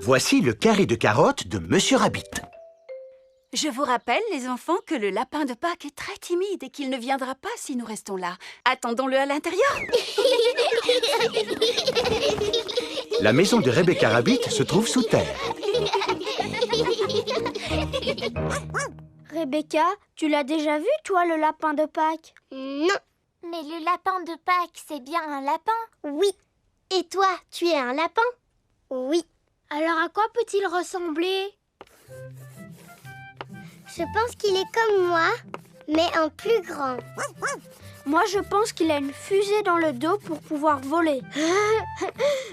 Voici le carré de carottes de Monsieur Rabbit. Je vous rappelle, les enfants, que le lapin de Pâques est très timide et qu'il ne viendra pas si nous restons là. Attendons-le à l'intérieur. La maison de Rebecca Rabbit se trouve sous terre. Rebecca, tu l'as déjà vu, toi, le lapin de Pâques? Non. Mais le lapin de Pâques, c'est bien un lapin? Oui. Et toi, tu es un lapin? Oui. Alors à quoi peut-il ressembler? Je pense qu'il est comme moi, mais en plus grand. Moi, je pense qu'il a une fusée dans le dos pour pouvoir voler.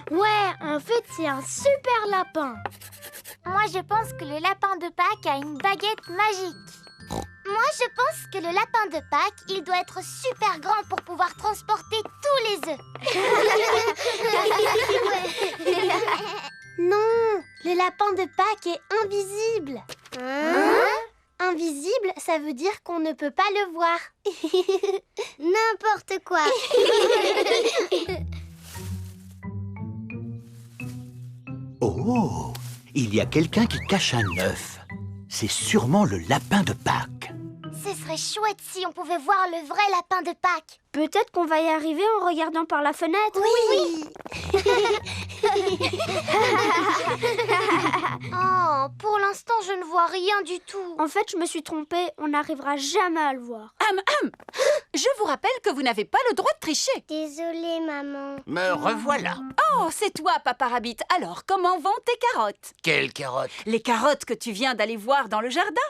Ouais, en fait, c'est un super lapin. Moi, je pense que le lapin de Pâques a une baguette magique. Moi, je pense que le lapin de Pâques, il doit être super grand pour pouvoir transporter tous les œufs. Non, le lapin de Pâques est invisible. Invisible, ça veut dire qu'on ne peut pas le voir. N'importe quoi. Oh, il y a quelqu'un qui cache un œuf. C'est sûrement le lapin de Pâques. Ce serait chouette si on pouvait voir le vrai lapin de Pâques. Peut-être qu'on va y arriver en regardant par la fenêtre. Oui. Oh, pour l'instant, je ne vois rien du tout. En fait, je me suis trompée. On n'arrivera jamais à le voir. Je vous rappelle que vous n'avez pas le droit de tricher. Désolée, maman. Me revoilà. Oh, c'est toi, Papa Rabbit. Alors, comment vont tes carottes? Quelles carottes? Les carottes que tu viens d'aller voir dans le jardin?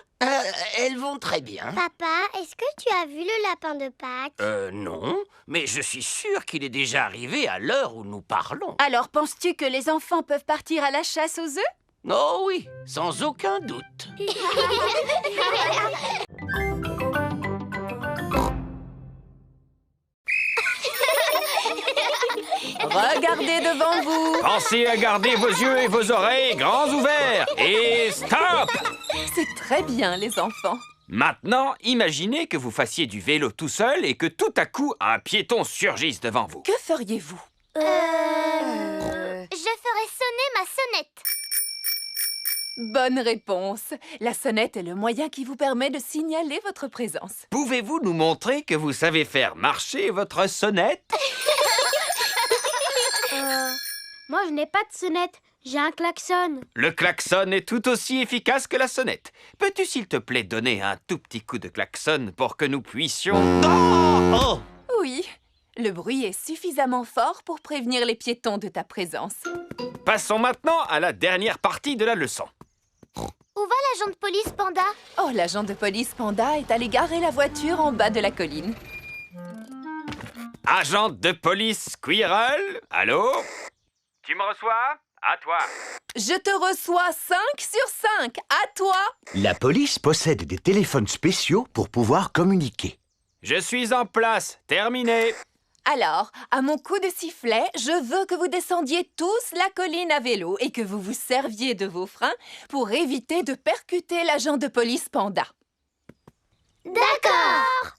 Elles vont très bien. Papa, est-ce que tu as vu le lapin de Pâques? Non, mais je suis sûr qu'il est déjà arrivé à l'heure où nous parlons. Alors, penses-tu que les enfants peuvent partir à la chasse aux œufs? Oh oui, sans aucun doute. Regardez devant vous. Pensez à garder vos yeux et vos oreilles grands ouverts. Et stop! C'est très bien, les enfants. Maintenant, imaginez que vous fassiez du vélo tout seul et que tout à coup, un piéton surgisse devant vous. Que feriez-vous? Je ferai sonner ma sonnette. Bonne réponse. La sonnette est le moyen qui vous permet de signaler votre présence. Pouvez-vous nous montrer que vous savez faire marcher votre sonnette? Moi, je n'ai pas de sonnette. J'ai un klaxon. Le klaxon est tout aussi efficace que la sonnette. Peux-tu, s'il te plaît, donner un tout petit coup de klaxon pour que nous puissions... Oh! Oui, le bruit est suffisamment fort pour prévenir les piétons de ta présence. Passons maintenant à la dernière partie de la leçon. Où va l'agent de police, Panda? Oh, l'agent de police Panda est allé garer la voiture en bas de la colline. Agent de police Squirrel, allô? Tu me reçois? À toi. Je te reçois 5 sur 5. À toi. La police possède des téléphones spéciaux pour pouvoir communiquer. Je suis en place. Terminé. Alors, à mon coup de sifflet, je veux que vous descendiez tous la colline à vélo et que vous vous serviez de vos freins pour éviter de percuter l'agent de police Panda. D'accord.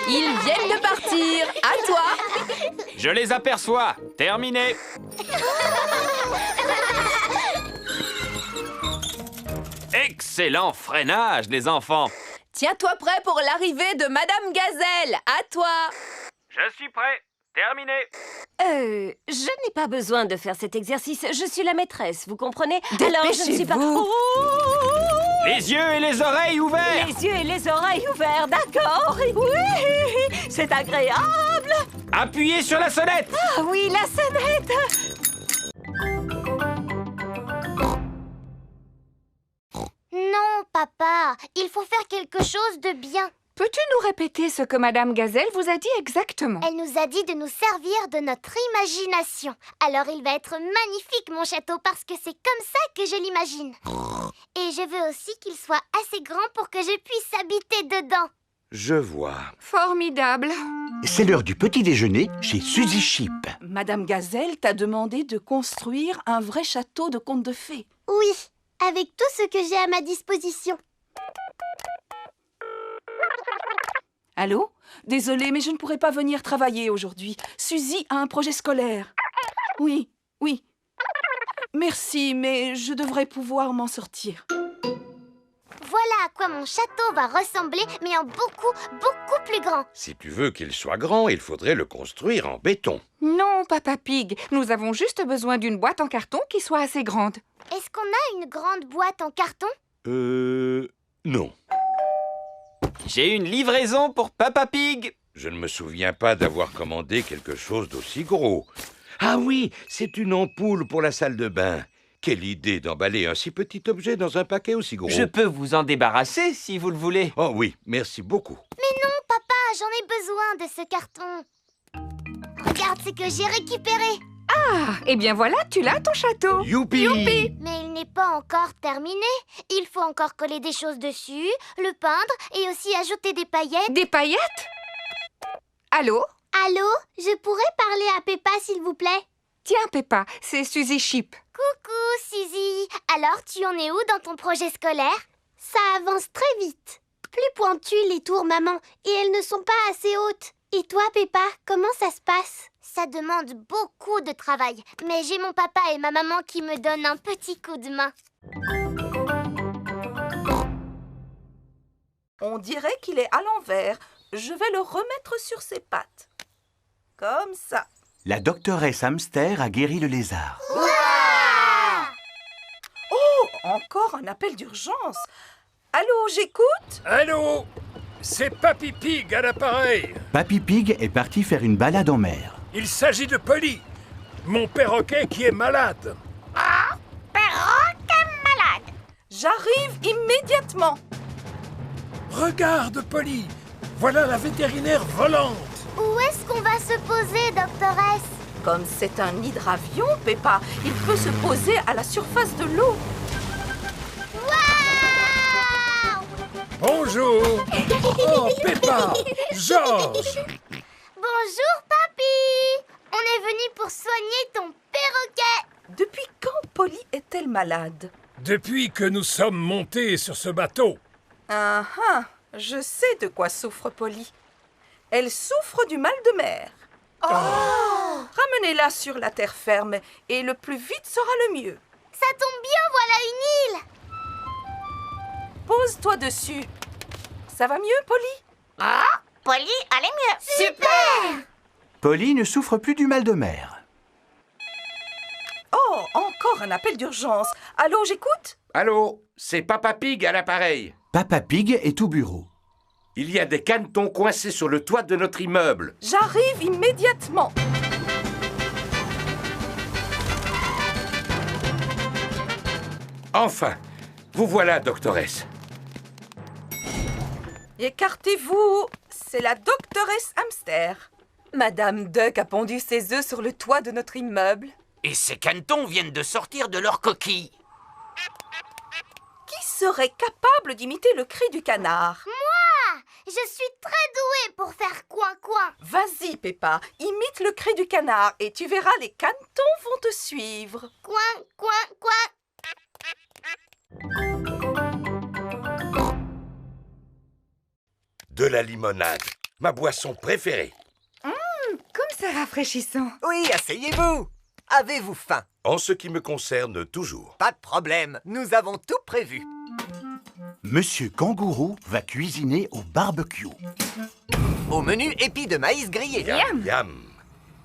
Ils viennent de partir. À toi. Je les aperçois. Terminé. Excellent freinage, les enfants. Tiens-toi prêt pour l'arrivée de Madame Gazelle. À toi. Je suis prêt. Terminé. Je n'ai pas besoin de faire cet exercice. Je suis la maîtresse, vous comprenez? Alors, je ne suis pas... Dépêchez-vous. Les yeux et les oreilles ouverts. Les yeux et les oreilles ouverts, d'accord? Oui, c'est agréable. Appuyez sur la sonnette. Ah oui, la sonnette. Non, papa, il faut faire quelque chose de bien. Peux-tu nous répéter ce que Madame Gazelle vous a dit exactement? Elle nous a dit de nous servir de notre imagination. Alors il va être magnifique, mon château, parce que c'est comme ça que je l'imagine. Et je veux aussi qu'il soit assez grand pour que je puisse habiter dedans. Je vois. Formidable. C'est l'heure du petit déjeuner chez Suzy Sheep. Madame Gazelle t'a demandé de construire un vrai château de contes de fées. Oui, avec tout ce que j'ai à ma disposition. Allô? Désolée, mais je ne pourrai pas venir travailler aujourd'hui. Suzy a un projet scolaire. Oui, Oui. Merci, mais je devrais pouvoir m'en sortir. Voilà à quoi mon château va ressembler, mais en beaucoup, beaucoup plus grand. Si tu veux qu'il soit grand, il faudrait le construire en béton. Non, Papa Pig, nous avons juste besoin d'une boîte en carton qui soit assez grande. Est-ce qu'on a une grande boîte en carton? Non. J'ai une livraison pour Papa Pig. Je ne me souviens pas d'avoir commandé quelque chose d'aussi gros. Ah oui, c'est une ampoule pour la salle de bain. Quelle idée d'emballer un si petit objet dans un paquet aussi gros. Je peux vous en débarrasser si vous le voulez. Oh oui, merci beaucoup. Mais non, papa, j'en ai besoin de ce carton. Regarde ce que j'ai récupéré. Ah, eh bien voilà, tu l'as ton château. Youpi! Youpi! Mais il n'est pas encore terminé. Il faut encore coller des choses dessus, le peindre et aussi ajouter des paillettes. Des paillettes? Allô? Allô? Je pourrais parler à Peppa, s'il vous plaît? Tiens, Peppa, c'est Suzy Chip. Coucou, Suzy. Alors, tu en es où dans ton projet scolaire? Ça avance très vite. Plus pointues les tours, maman, et elles ne sont pas assez hautes. Et toi, Peppa, comment ça se passe? Ça demande beaucoup de travail, mais j'ai mon papa et ma maman qui me donnent un petit coup de main. On dirait qu'il est à l'envers. Je vais le remettre sur ses pattes. Comme ça. La doctoresse Hamster a guéri le lézard. Oh, encore un appel d'urgence. Allô, j'écoute? Allô? C'est Papy Pig à l'appareil. Papy Pig est parti faire une balade en mer. Il s'agit de Polly, mon perroquet qui est malade. Ah, perroquet malade. J'arrive immédiatement. Regarde, Polly, voilà la vétérinaire volante. Où est-ce qu'on va se poser, doctoresse? Comme c'est un hydravion, Peppa, il peut se poser à la surface de l'eau. Waouh! Bonjour. Oh, Peppa, Georges. Bonjour, papy. On est venu pour soigner ton perroquet. Depuis quand Polly est-elle malade? Depuis que nous sommes montés sur ce bateau. Ah ah, je sais de quoi souffre Polly. Elle souffre du mal de mer. Oh! Ramenez-la sur la terre ferme et le plus vite sera le mieux. Ça tombe bien, voilà une île. Pose-toi dessus. Ça va mieux, Polly? Ah, Polly, allez mieux. Super! Polly ne souffre plus du mal de mer. Oh, encore un appel d'urgence. Allô, j'écoute? Allô, c'est Papa Pig à l'appareil. Papa Pig est au bureau. Il y a des canetons coincés sur le toit de notre immeuble. J'arrive immédiatement. Enfin, vous voilà, doctoresse. Écartez-vous. C'est la doctoresse Hamster. Madame Duck a pondu ses œufs sur le toit de notre immeuble. Et ces canetons viennent de sortir de leur coquille. Qui serait capable d'imiter le cri du canard? Moi! Je suis très douée pour faire coin-coin. Vas-y, Peppa, imite le cri du canard et tu verras, les canetons vont te suivre. Coin, coin, coin. De la limonade, ma boisson préférée. Comme c'est rafraîchissant. Oui, asseyez-vous. Avez-vous faim? En ce qui me concerne, toujours. Pas de problème, nous avons tout prévu. Monsieur Kangourou va cuisiner au barbecue. Au menu, épis de maïs grillé. Yam, yam.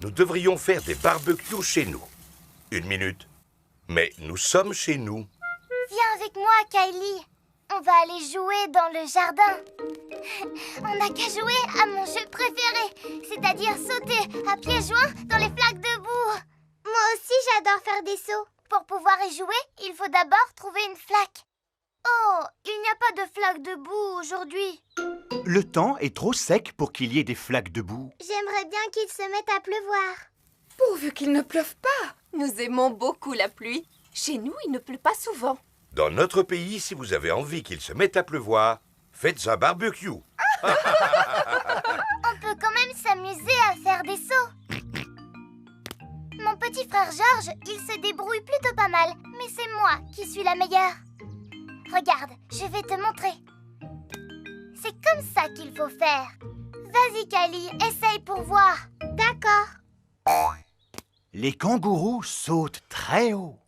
Nous devrions faire des barbecues chez nous. Une minute. Mais nous sommes chez nous. Viens avec moi, Kylie. On va aller jouer dans le jardin. On n'a qu'à jouer à mon jeu préféré, c'est-à-dire sauter à pieds joints dans les flaques de boue. Moi aussi, j'adore faire des sauts. Pour pouvoir y jouer, il faut d'abord trouver une flaque. Oh, il n'y a pas de flaque de boue aujourd'hui. Le temps est trop sec pour qu'il y ait des flaques de boue. J'aimerais bien qu'il se mette à pleuvoir. Pourvu qu'il ne pleuve pas. Nous aimons beaucoup la pluie. Chez nous, il ne pleut pas souvent. Dans notre pays, si vous avez envie qu'il se mette à pleuvoir, faites un barbecue. On peut quand même s'amuser à faire des sauts. Mon petit frère Georges, il se débrouille plutôt pas mal, mais c'est moi qui suis la meilleure. Regarde, je vais te montrer. C'est comme ça qu'il faut faire. Vas-y, Kylie, essaye pour voir. D'accord. Les kangourous sautent très haut.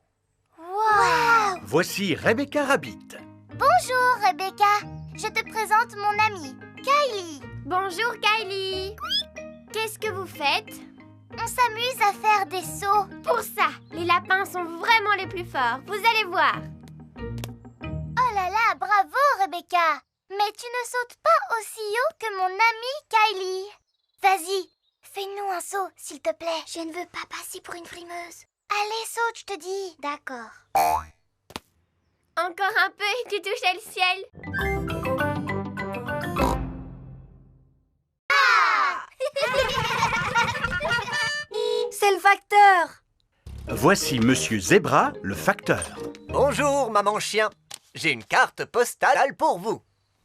Waouh! Voici Rebecca Rabbit. Bonjour, Rebecca. Je te présente mon amie, Kylie. Bonjour Kylie. Qu'est-ce que vous faites? On s'amuse à faire des sauts. Pour ça, les lapins sont vraiment les plus forts. Vous allez voir. Oh là là, bravo, Rebecca. Mais tu ne sautes pas aussi haut que mon amie Kylie. Vas-y, fais-nous un saut, s'il te plaît. Je ne veux pas passer pour une frimeuse. Allez, saute, je te dis. D'accord. Encore un peu et tu touchais le ciel. C'est le facteur. Voici Monsieur Zebra, le facteur. Bonjour, maman chien. J'ai une carte postale pour vous.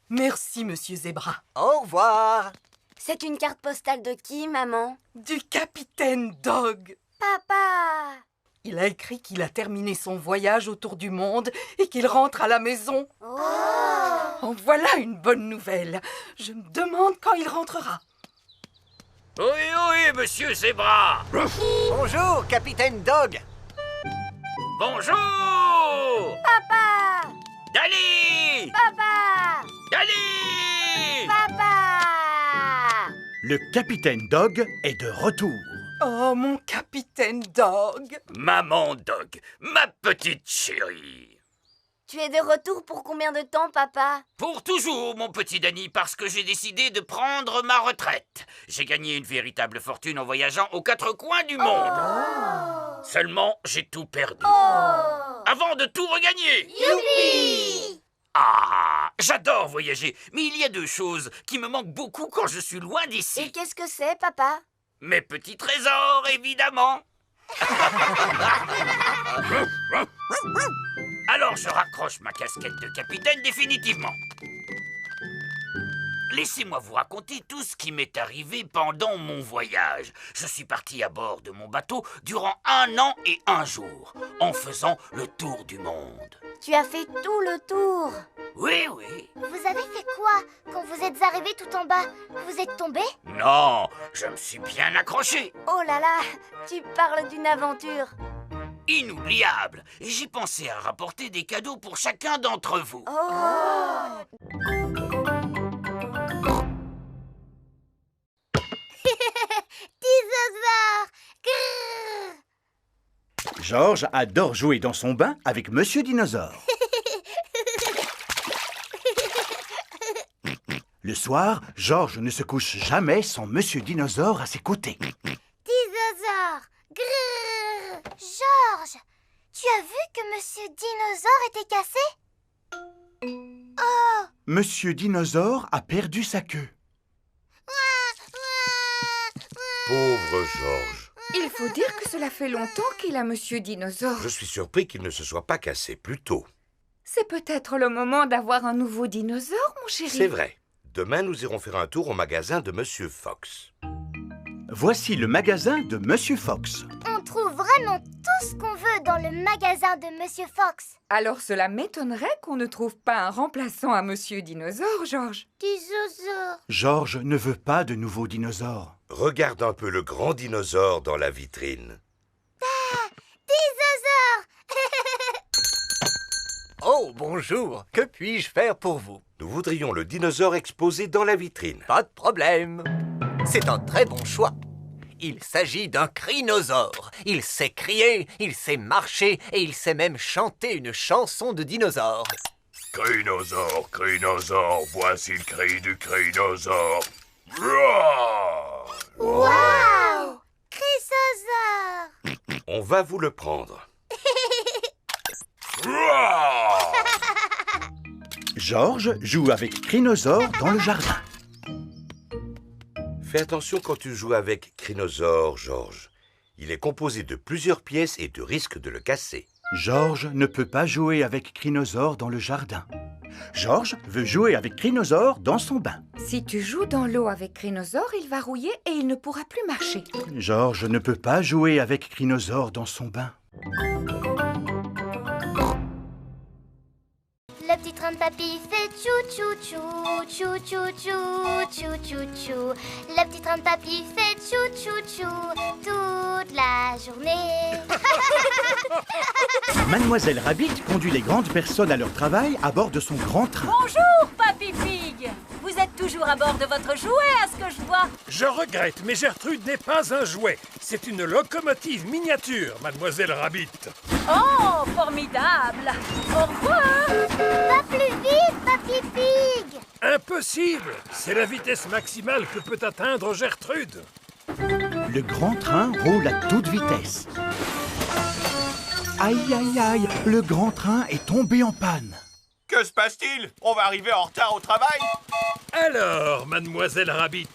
Merci, Monsieur Zebra. Au revoir. C'est une carte postale de qui, maman? Du capitaine Dog. Papa! Il a écrit qu'il a terminé son voyage autour du monde et qu'il rentre à la maison. Oh, voilà une bonne nouvelle. Je me demande quand il rentrera. Oui, monsieur Zebra. Bonjour, capitaine Dog. Bonjour. Papa! Dali. Papa! Dali. Papa! Le capitaine Dog est de retour. Oh, mon capitaine Dog. Maman Dog, ma petite chérie. Tu es de retour pour combien de temps, papa? Pour toujours, mon petit Danny, parce que j'ai décidé de prendre ma retraite. J'ai gagné une véritable fortune en voyageant aux quatre coins du monde. Seulement, j'ai tout perdu. Avant de tout regagner. Youpi! Ah, j'adore voyager, mais il y a deux choses qui me manquent beaucoup quand je suis loin d'ici. Et qu'est-ce que c'est, papa? Mes petits trésors, évidemment. Alors je raccroche ma casquette de capitaine définitivement. Laissez-moi vous raconter tout ce qui m'est arrivé pendant mon voyage. Je suis parti à bord de mon bateau durant 1 an et 1 jour, en faisant le tour du monde. Tu as fait tout le tour. Oui. Vous avez fait quoi quand vous êtes arrivé tout en bas? Vous êtes tombé? Non, je me suis bien accroché. Oh là là, tu parles d'une aventure. Inoubliable. Et j'ai pensé à rapporter des cadeaux pour chacun d'entre vous. Dinosaure! Georges adore jouer dans son bain avec Monsieur Dinosaure. Le soir, Georges ne se couche jamais sans Monsieur Dinosaure à ses côtés. Dinosaure! Grrr! Georges, tu as vu que Monsieur Dinosaure était cassé? Oh! Monsieur Dinosaure a perdu sa queue. Pauvre Georges. Il faut dire que cela fait longtemps qu'il a Monsieur Dinosaure. Je suis surpris qu'il ne se soit pas cassé plus tôt. C'est peut-être le moment d'avoir un nouveau dinosaure, mon chéri. C'est vrai. Demain, nous irons faire un tour au magasin de Monsieur Fox. Voici le magasin de Monsieur Fox. On trouve vraiment tout ce qu'on veut dans le magasin de Monsieur Fox. Alors cela m'étonnerait qu'on ne trouve pas un remplaçant à Monsieur Dinosaure, Georges. Dinosaure! Georges ne veut pas de nouveaux dinosaures. Regarde un peu le grand dinosaure dans la vitrine. Dinosaure! Oh, bonjour. Que puis-je faire pour vous? Nous voudrions le dinosaure exposé dans la vitrine. Pas de problème. C'est un très bon choix. Il s'agit d'un crinosaure. Il sait crier, il sait marcher et il sait même chanter une chanson de dinosaure. Crinosaure, crinosaure, voici le cri du crinosaure. Roar! Wow! Chrysosaure! On va vous le prendre. Roar! Georges joue avec Crinosaure dans le jardin. Fais attention quand tu joues avec Crinosaure, Georges. Il est composé de plusieurs pièces et tu risques de le casser. Georges ne peut pas jouer avec Crinosaure dans le jardin. Georges veut jouer avec Crinosaure dans son bain. Si tu joues dans l'eau avec Crinosaure, il va rouiller et il ne pourra plus marcher. Georges ne peut pas jouer avec Crinosaure dans son bain. Le petit train de papy fait tchou-tchou-tchou, tchou-tchou-tchou, tchou-tchou-tchou. Le petit train de papy fait tchou-tchou-tchou, tout toute la journée. Mademoiselle Rabbit conduit les grandes personnes à leur travail à bord de son grand train. Bonjour, Papy Pig. Vous êtes toujours à bord de votre jouet, à ce que je vois. Je regrette, mais Gertrude n'est pas un jouet. C'est une locomotive miniature, Mademoiselle Rabbit. Oh, formidable. Au revoir. Pas plus vite, Papy Pig. Impossible! C'est la vitesse maximale que peut atteindre Gertrude. Le grand train roule à toute vitesse. Aïe, aïe, aïe, le grand train est tombé en panne. Que se passe-t-il? On va arriver en retard au travail? Alors, Mademoiselle Rabbit,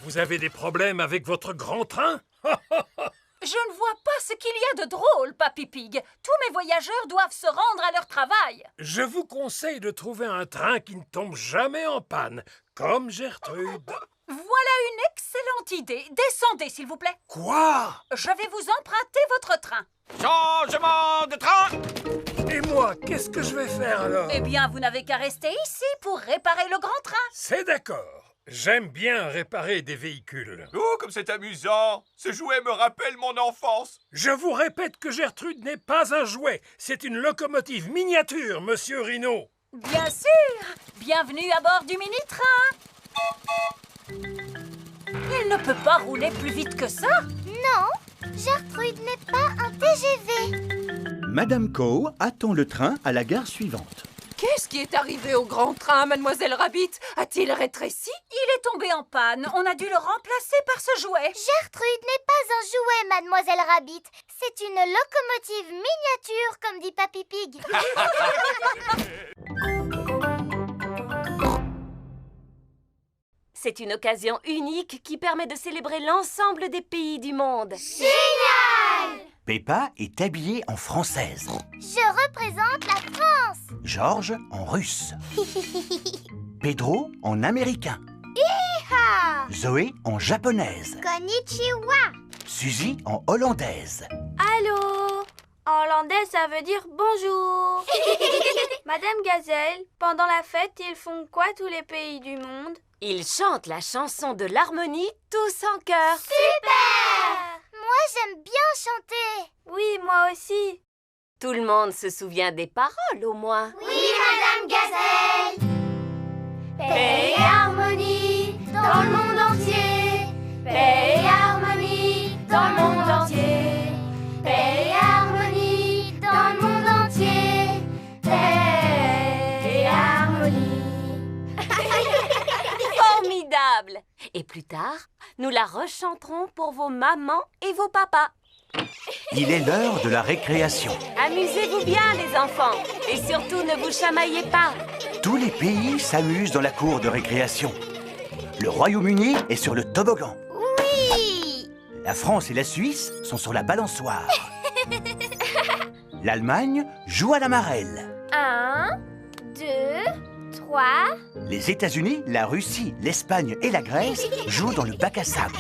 vous avez des problèmes avec votre grand train? Je ne vois pas ce qu'il y a de drôle, Papy Pig. Tous mes voyageurs doivent se rendre à leur travail. Je vous conseille de trouver un train qui ne tombe jamais en panne, comme Gertrude. Voilà une excellente idée. Descendez, s'il vous plaît. Quoi? Je vais vous emprunter votre train. Changement de train! Et moi, qu'est-ce que je vais faire alors? Eh bien, vous n'avez qu'à rester ici pour réparer le grand train. C'est d'accord. J'aime bien réparer des véhicules. Oh, comme c'est amusant! Ce jouet me rappelle mon enfance. Je vous répète que Gertrude n'est pas un jouet. C'est une locomotive miniature, Monsieur Rhino. Bien sûr. Bienvenue à bord du mini-train. Il ne peut pas rouler plus vite que ça. Non, Gertrude n'est pas un TGV. Madame Cow attend le train à la gare suivante. Qu'est-ce qui est arrivé au grand train, Mademoiselle Rabbit? A-t-il rétréci? Il est tombé en panne. On a dû le remplacer par ce jouet. Gertrude n'est pas un jouet, Mademoiselle Rabbit. C'est une locomotive miniature, comme dit Papy Pig. C'est une occasion unique qui permet de célébrer l'ensemble des pays du monde. Génial! Peppa est habillée en française. Je représente la France. George en russe. Pedro en américain. Hi-ha! Zoé en japonaise. Konnichiwa. Suzy en hollandaise. Allô? En hollandais, ça veut dire bonjour. Madame Gazelle, pendant la fête, ils font quoi tous les pays du monde? Ils chantent la chanson de l'harmonie tous en chœur. Super! Moi, j'aime bien chanter. Oui, moi aussi. Tout le monde se souvient des paroles, au moins. Oui, Madame Gazelle. Paix et harmonie dans le monde entier. Paix et harmonie dans le monde entier. Paix et harmonie dans le monde entier. Paix et harmonie. Formidable! Et plus tard, nous la rechanterons pour vos mamans et vos papas. Il est l'heure de la récréation. Amusez-vous bien, les enfants. Et surtout, ne vous chamaillez pas. Tous les pays s'amusent dans la cour de récréation. Le Royaume-Uni est sur le toboggan. Oui! La France et la Suisse sont sur la balançoire. L'Allemagne joue à la marelle. 1, 2, 3. Les États-Unis, la Russie, l'Espagne et la Grèce jouent dans le bac à sable.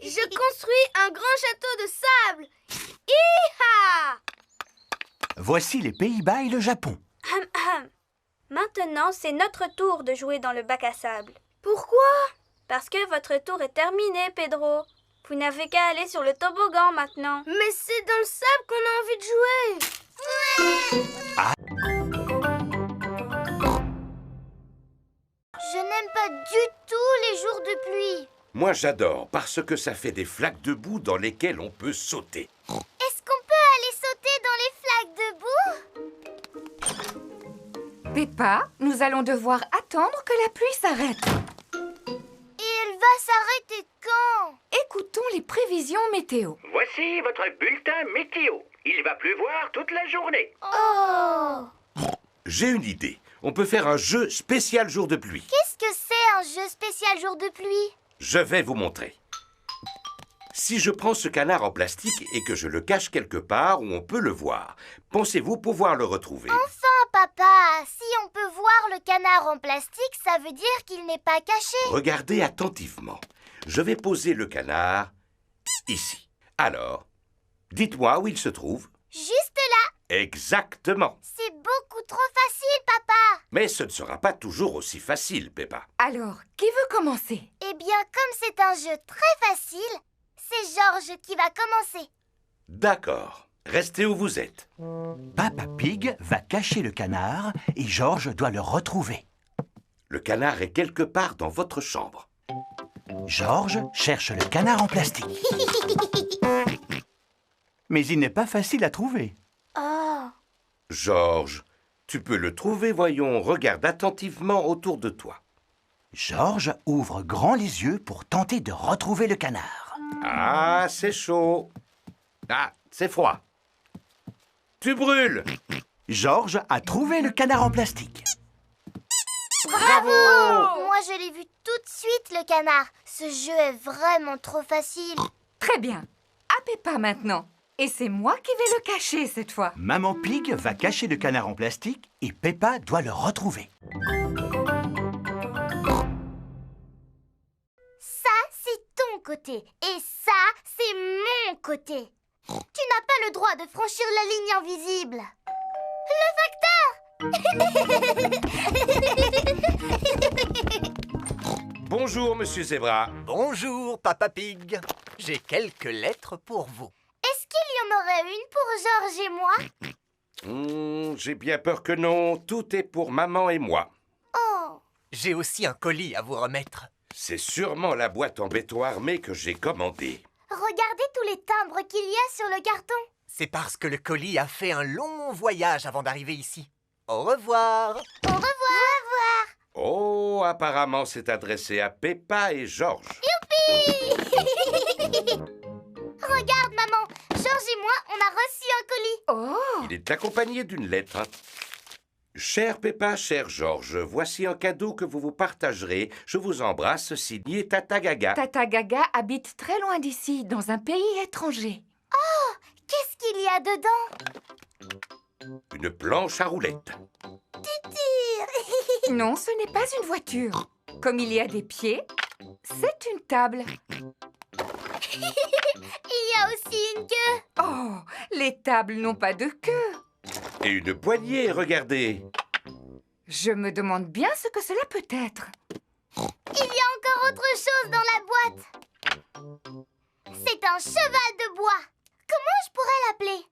Je construis un grand château de sable. Hi-ha! Voici les Pays-Bas et le Japon. Maintenant, c'est notre tour de jouer dans le bac à sable. Pourquoi? Parce que votre tour est terminé, Pedro. Vous n'avez qu'à aller sur le toboggan maintenant. Mais c'est dans le sable qu'on a envie de jouer. Je n'aime pas du tout les jours de pluie. Moi, j'adore parce que ça fait des flaques de boue dans lesquelles on peut sauter. Est-ce qu'on peut aller sauter dans les flaques de boue? Peppa, nous allons devoir attendre que la pluie s'arrête. Et elle va s'arrêter quand? Écoutons les prévisions météo. Voici votre bulletin météo. Il va pleuvoir toute la journée. Oh! J'ai une idée. On peut faire un jeu spécial jour de pluie. Qu'est-ce que c'est un jeu spécial jour de pluie? Je vais vous montrer. Si je prends ce canard en plastique et que je le cache quelque part où on peut le voir, pensez-vous pouvoir le retrouver? Enfin, papa, si on peut voir le canard en plastique, ça veut dire qu'il n'est pas caché. Regardez attentivement. Je vais poser le canard ici. Alors, dites-moi où il se trouve. Juste là. Exactement. C'est beaucoup trop facile, papa. Mais ce ne sera pas toujours aussi facile, Peppa. Alors, qui veut commencer? Eh bien, comme c'est un jeu très facile, c'est Georges qui va commencer. D'accord. Restez où vous êtes. Papa Pig va cacher le canard et Georges doit le retrouver. Le canard est quelque part dans votre chambre. Georges cherche le canard en plastique. Mais il n'est pas facile à trouver. Oh. Georges, tu peux le trouver, voyons. Regarde attentivement autour de toi. Georges ouvre grand les yeux pour tenter de retrouver le canard. Ah, c'est chaud. Ah, c'est froid. Tu brûles. Georges a trouvé le canard en plastique. Bravo! Moi, je l'ai vu tout de suite, le canard. Ce jeu est vraiment trop facile. Très bien. À Peppa maintenant. Et c'est moi qui vais le cacher cette fois. Maman Pig va cacher le canard en plastique et Peppa doit le retrouver. Ça, c'est ton côté. Et ça, c'est mon côté. Tu n'as pas le droit de franchir la ligne invisible. Le facteur! Bonjour, Monsieur Zebra. Bonjour, Papa Pig. J'ai quelques lettres pour vous. Est-ce qu'il y en aurait une pour Georges et moi? J'ai bien peur que non. Tout est pour maman et moi. Oh! J'ai aussi un colis à vous remettre. C'est sûrement la boîte en béton armé que j'ai commandée. Regardez tous les timbres qu'il y a sur le carton. C'est parce que le colis a fait un long voyage avant d'arriver ici. Au revoir. Au revoir. Au revoir. Oh, apparemment c'est adressé à Peppa et Georges. Youpi! Regarde, maman. Georges et moi, on a reçu un colis. Oh! Il est accompagné d'une lettre. Chère Peppa, cher Georges, voici un cadeau que vous vous partagerez. Je vous embrasse, signé Tata Gaga. Tata Gaga habite très loin d'ici, dans un pays étranger. Oh! Qu'est-ce qu'il y a dedans? Une planche à roulettes. Tu tires. Non, ce n'est pas une voiture. Comme il y a des pieds, c'est une table. Il y a aussi une queue. Oh, les tables n'ont pas de queue. Et une poignée, regardez. Je me demande bien ce que cela peut être. Il y a encore autre chose dans la boîte. C'est un cheval de bois. Comment je pourrais l'appeler?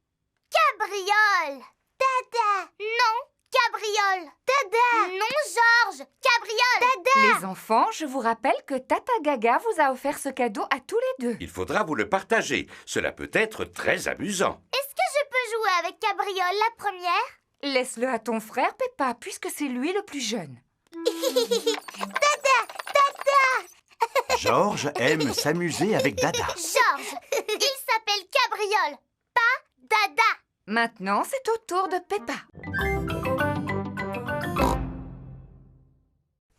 Cabriole. Dada. Non, cabriole. Dada. Non, Georges. Cabriole. Dada. Les enfants, je vous rappelle que Tata Gaga vous a offert ce cadeau à tous les deux. Il faudra vous le partager. Cela peut être très amusant. Est-ce que je peux jouer avec Cabriole la première? Laisse-le à ton frère, Peppa, puisque c'est lui le plus jeune. Dada. Dada. Georges aime s'amuser avec Dada. Georges, il s'appelle Cabriole, pas Dada. Maintenant, c'est au tour de Peppa.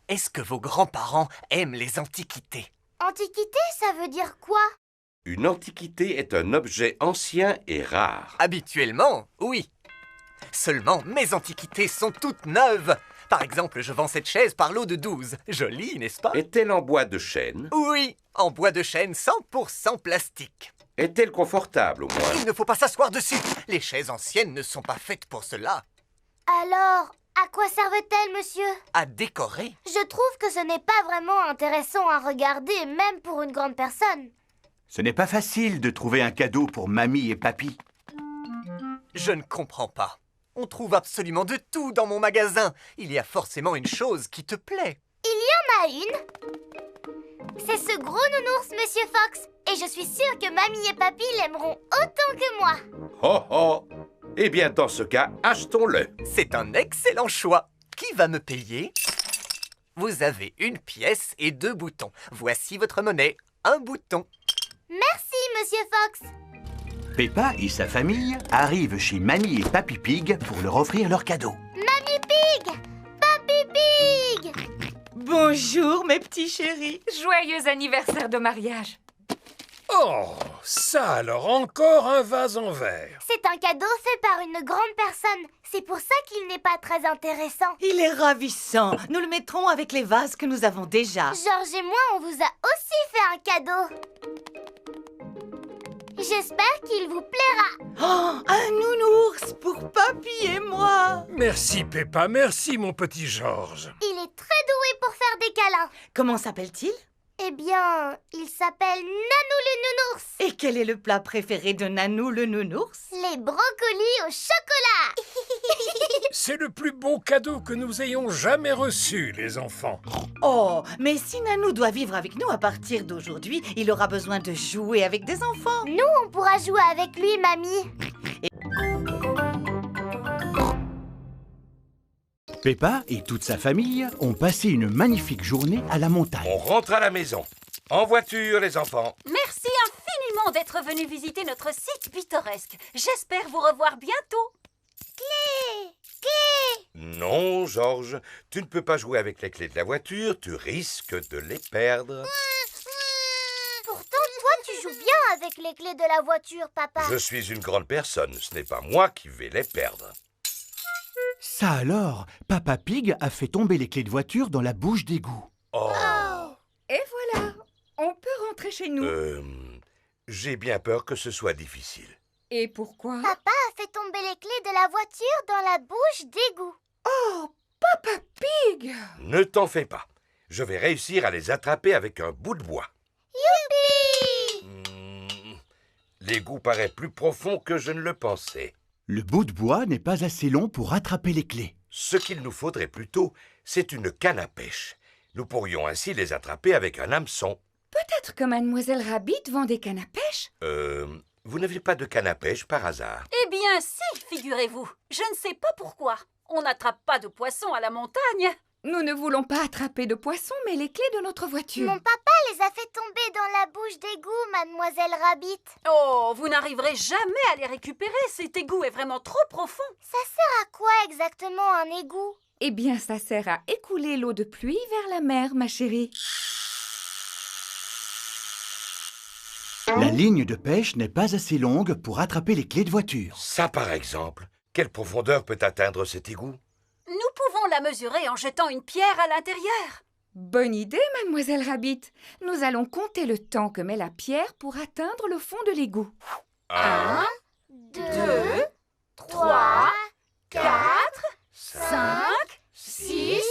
Est-ce que vos grands-parents aiment les antiquités? Antiquité, ça veut dire quoi? Une antiquité est un objet ancien et rare. Habituellement, oui. Seulement, mes antiquités sont toutes neuves. Par exemple, je vends cette chaise par lot de 12. Jolie, n'est-ce pas? Est-elle en bois de chêne? Oui, en bois de chêne 100% plastique. Est-elle confortable, au moins? Il ne faut pas s'asseoir dessus. Les chaises anciennes ne sont pas faites pour cela. Alors, à quoi servent-elles, monsieur? À décorer. Je trouve que ce n'est pas vraiment intéressant à regarder, même pour une grande personne. Ce n'est pas facile de trouver un cadeau pour mamie et papy. Je ne comprends pas. On trouve absolument de tout dans mon magasin. Il y a forcément une chose qui te plaît. Il y en a une. C'est ce gros nounours, Monsieur Fox. Et je suis sûre que mamie et papy l'aimeront autant que moi. Oh oh! Eh bien, dans ce cas, achetons-le. C'est un excellent choix. Qui va me payer? Vous avez une pièce et 2 boutons. Voici votre monnaie. Un bouton. Merci, Monsieur Fox. Peppa et sa famille arrivent chez Mamie et Papy Pig pour leur offrir leur cadeau. Mamie Pig! Papy Pig! Bonjour, mes petits chéris. Joyeux anniversaire de mariage. Oh, ça alors, encore un vase en verre. C'est un cadeau fait par une grande personne. C'est pour ça qu'il n'est pas très intéressant. Il est ravissant. Nous le mettrons avec les vases que nous avons déjà. Georges et moi, on vous a aussi fait un cadeau. J'espère qu'il vous plaira. Oh, un nounours pour papy et moi. Merci Peppa, merci mon petit Georges. Il est très doué pour faire des câlins. Comment s'appelle-t-il? Eh bien, il s'appelle Nanou le nounours. Et quel est le plat préféré de Nanou le nounours? Les brocolis au chocolat. C'est le plus beau cadeau que nous ayons jamais reçu, les enfants. Oh, mais si Nanou doit vivre avec nous à partir d'aujourd'hui, il aura besoin de jouer avec des enfants. Nous, on pourra jouer avec lui, mamie. Peppa et toute sa famille ont passé une magnifique journée à la montagne. On rentre à la maison. En voiture, les enfants. Merci infiniment d'être venus visiter notre site pittoresque. J'espère vous revoir bientôt. Non, Georges, tu ne peux pas jouer avec les clés de la voiture, tu risques de les perdre. Pourtant, toi, tu joues bien avec les clés de la voiture, papa. Je suis une grande personne, ce n'est pas moi qui vais les perdre. Ça alors, Papa Pig a fait tomber les clés de voiture dans la bouche d'égout. Oh. Et voilà, on peut rentrer chez nous. J'ai bien peur que ce soit difficile. Et pourquoi? Papa a fait tomber les clés de la voiture dans la bouche d'égout. Oh, Papa Pig! Ne t'en fais pas. Je vais réussir à les attraper avec un bout de bois. Youpi! L'égout paraît plus profond que je ne le pensais. Le bout de bois n'est pas assez long pour attraper les clés. Ce qu'il nous faudrait plutôt, c'est une canne à pêche. Nous pourrions ainsi les attraper avec un hameçon. Peut-être que Mademoiselle Rabbit vend des cannes à pêche? Vous n'avez pas de canne à pêche par hasard? Eh bien si, figurez-vous. Je ne sais pas pourquoi. On n'attrape pas de poissons à la montagne. Nous ne voulons pas attraper de poissons, mais les clés de notre voiture. Mon papa les a fait tomber dans la bouche d'égout, Mademoiselle Rabbit. Oh, vous n'arriverez jamais à les récupérer. Cet égout est vraiment trop profond. Ça sert à quoi exactement un égout? Eh bien, ça sert à écouler l'eau de pluie vers la mer, ma chérie. La ligne de pêche n'est pas assez longue pour attraper les clés de voiture. Ça, par exemple. Quelle profondeur peut atteindre cet égout? Nous pouvons la mesurer en jetant une pierre à l'intérieur. Bonne idée, Mademoiselle Rabbit. Nous allons compter le temps que met la pierre pour atteindre le fond de l'égout. 1, 2, 3, 4, 5, 6...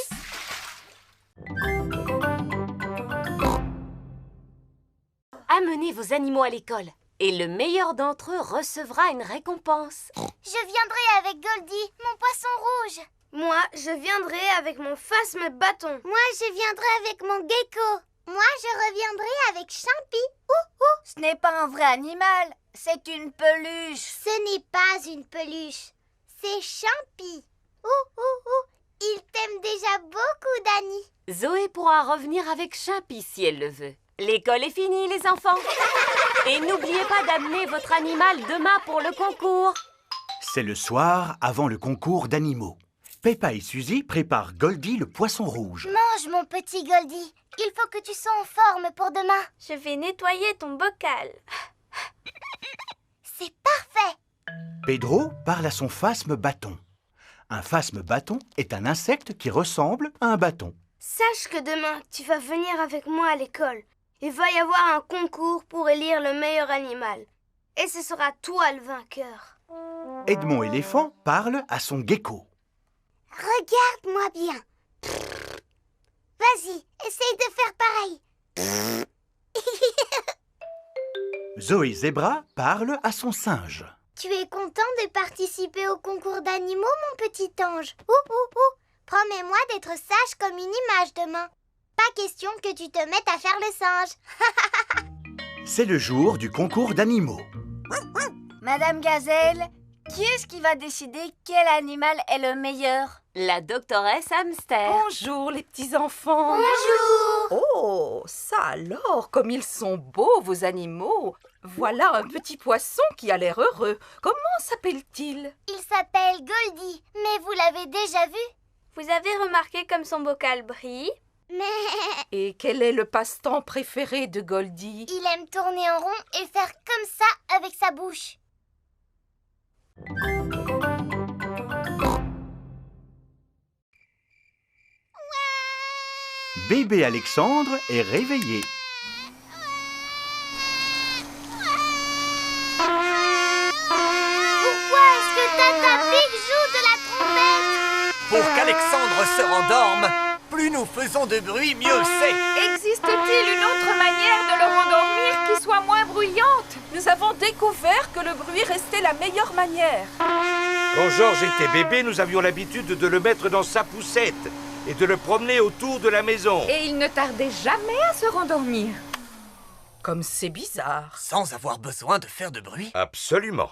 Amenez vos animaux à l'école et le meilleur d'entre eux recevra une récompense. Je viendrai avec Goldie, mon poisson rouge. Moi, je viendrai avec mon phasme bâton. Moi, je viendrai avec mon gecko. Moi, je reviendrai avec Champy. Ce n'est pas un vrai animal, c'est une peluche. Ce n'est pas une peluche, c'est Champy. Il t'aime déjà beaucoup, Dani. Zoé pourra revenir avec Champy si elle le veut. L'école est finie, les enfants. Et n'oubliez pas d'amener votre animal demain pour le concours. C'est le soir avant le concours d'animaux. Peppa et Suzy préparent Goldie le poisson rouge. Mange, mon petit Goldie. Il faut que tu sois en forme pour demain. Je vais nettoyer ton bocal. C'est parfait. Pedro parle à son phasme bâton. Un phasme bâton est un insecte qui ressemble à un bâton. Sache que demain, tu vas venir avec moi à l'école. Il va y avoir un concours pour élire le meilleur animal. Et ce sera toi le vainqueur. Edmond éléphant parle à son gecko. Regarde-moi bien. Vas-y, essaye de faire pareil. Zoé Zebra parle à son singe. Tu es content de participer au concours d'animaux, mon petit ange? Promets-moi d'être sage comme une image demain. Pas question que tu te mettes à faire le singe. C'est le jour du concours d'animaux. Madame Gazelle, qui est-ce qui va décider quel animal est le meilleur? La doctoresse Hamster. Bonjour, les petits-enfants. Bonjour. Oh, ça alors, comme ils sont beaux, vos animaux. Voilà un petit poisson qui a l'air heureux. Comment s'appelle-t-il? Il s'appelle Goldie, mais vous l'avez déjà vu? Vous avez remarqué comme son bocal brille? Mais... Et quel est le passe-temps préféré de Goldie? Il aime tourner en rond et faire comme ça avec sa bouche. Bébé Alexandre est réveillé. Pourquoi est-ce que Tata Pig joue de la trompette? Pour qu'Alexandre se rendorme, plus nous faisons de bruit, mieux c'est. Existe Existe-t-il une autre manière de le rendormir qui soit moins bruyante? Nous avons découvert que le bruit restait la meilleure manière. Quand Georges était bébé, nous avions l'habitude de le mettre dans sa poussette et de le promener autour de la maison. Et il ne tardait jamais à se rendormir. Comme c'est bizarre. Sans avoir besoin de faire de bruit? Absolument.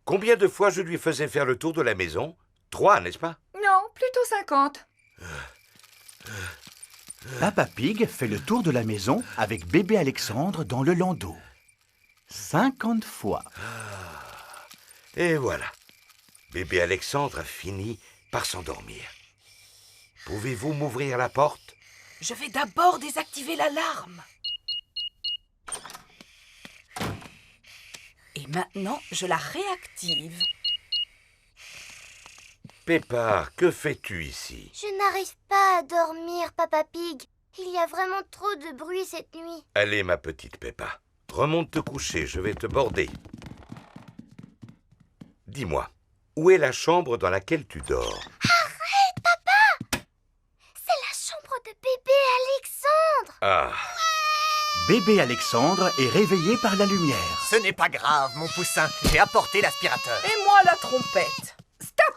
Combien de fois je lui faisais faire le tour de la maison? 3, n'est-ce pas? Non, plutôt 50. Papa Pig fait le tour de la maison avec bébé Alexandre dans le landau. 50 fois. Et voilà. Bébé Alexandre a fini par s'endormir. Pouvez-vous m'ouvrir la porte? Je vais d'abord désactiver l'alarme. Et maintenant, je la réactive. Peppa, que fais-tu ici? Je n'arrive pas à dormir, Papa Pig. Il y a vraiment trop de bruit cette nuit. Allez, ma petite Peppa, remonte te coucher, je vais te border. Dis-moi, où est la chambre dans laquelle tu dors? Arrête, papa! C'est la chambre de bébé Alexandre. Ah, Bébé Alexandre est réveillé par la lumière. Ce n'est pas grave, mon poussin. J'ai apporté l'aspirateur. Et moi la trompette. Stop!